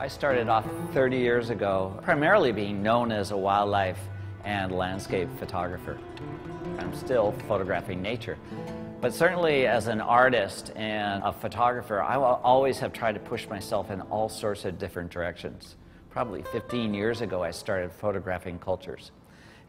I started off 30 years ago, primarily being known as a wildlife and landscape photographer. I'm still photographing nature. But certainly as an artist and a photographer, I will always have tried to push myself in all sorts of different directions. Probably 15 years ago, I started photographing cultures.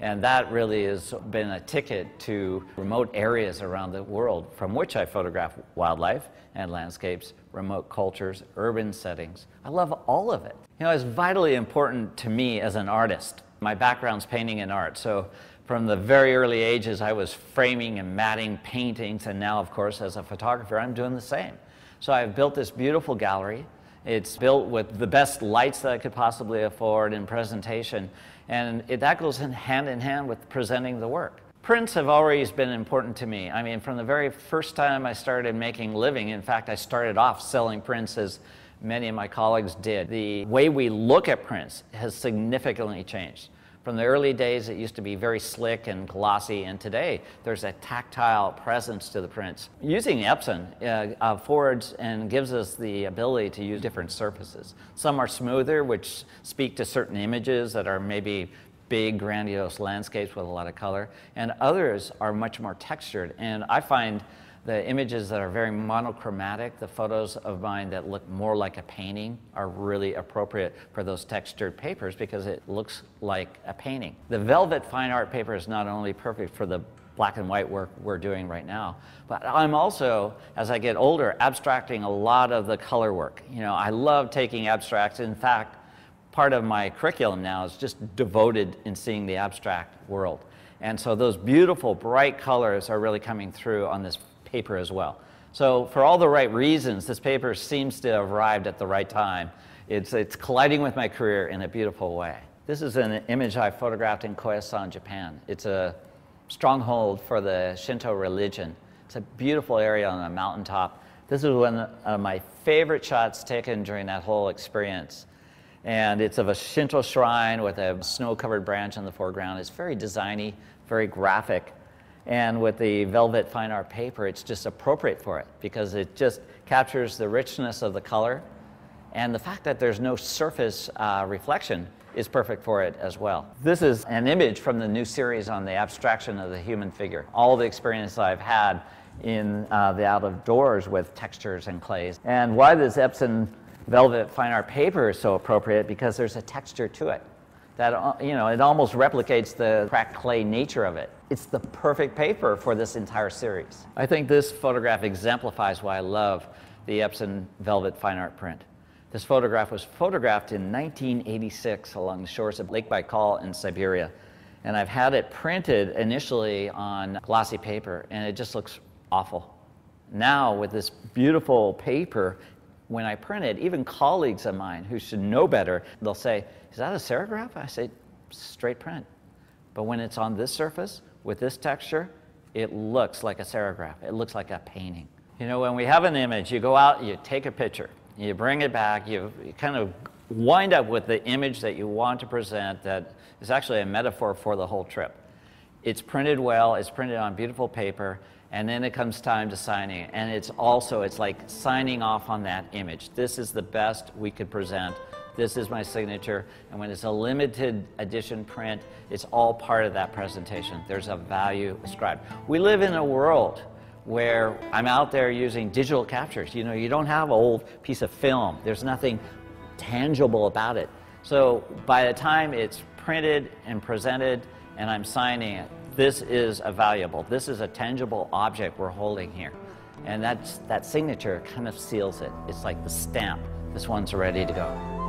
And that really has been a ticket to remote areas around the world from which I photograph wildlife and landscapes, remote cultures, urban settings. I love all of it. You know, it's vitally important to me as an artist. My background's painting and art, so from the very early ages I was framing and matting paintings, and now of course as a photographer I'm doing the same. So I've built this beautiful gallery. It's built with the best lights that I could possibly afford in presentation, and that goes hand in hand with presenting the work. Prints have always been important to me. I mean, from the very first time I started making a living, in fact, I started off selling prints as many of my colleagues did. The way we look at prints has significantly changed. From the early days, it used to be very slick and glossy, and today there's a tactile presence to the prints. Using Epson affords and gives us the ability to use different surfaces. Some are smoother, which speak to certain images that are maybe big, grandiose landscapes with a lot of color, and others are much more textured. And I find the images that are very monochromatic, the photos of mine that look more like a painting, are really appropriate for those textured papers because it looks like a painting. The velvet fine art paper is not only perfect for the black and white work we're doing right now, but I'm also, as I get older, abstracting a lot of the color work. You know, I love taking abstracts. In fact, part of my curriculum now is just devoted in seeing the abstract world. And so those beautiful, bright colors are really coming through on this paper as well. So for all the right reasons, this paper seems to have arrived at the right time. It's colliding with my career in a beautiful way. This is an image I photographed in Koyasan, Japan. It's a stronghold for the Shinto religion. It's a beautiful area on a mountaintop. This is one of my favorite shots taken during that whole experience. And it's of a Shinto shrine with a snow-covered branch in the foreground. It's very designy, very graphic. And with the velvet fine art paper, it's just appropriate for it because it just captures the richness of the color. And the fact that there's no surface reflection is perfect for it as well. This is an image from the new series on the abstraction of the human figure. All the experience I've had in the out of doors with textures and clays. And why this Epson velvet fine art paper is so appropriate because there's a texture to it that, you know, it almost replicates the cracked clay nature of it. It's the perfect paper for this entire series. I think this photograph exemplifies why I love the Epson velvet fine art print. This photograph was photographed in 1986 along the shores of Lake Baikal in Siberia. And I've had it printed initially on glossy paper, and it just looks awful. Now with this beautiful paper, when I print it, even colleagues of mine who should know better, they'll say, "Is that a serigraph?" I say, "Straight print." But when it's on this surface, with this texture, it looks like a serigraph. It looks like a painting. You know, when we have an image, you go out, you take a picture, you bring it back, you kind of wind up with the image that you want to present that is actually a metaphor for the whole trip. It's printed well, it's printed on beautiful paper, and then it comes time to signing. And it's like signing off on that image. This is the best we could present. This is my signature. And when it's a limited edition print, it's all part of that presentation. There's a value ascribed. We live in a world where I'm out there using digital captures. You know, you don't have an old piece of film. There's nothing tangible about it. So by the time it's printed and presented and I'm signing it, this is this is a tangible object we're holding here. And that signature kind of seals it. It's like the stamp. This one's ready to go.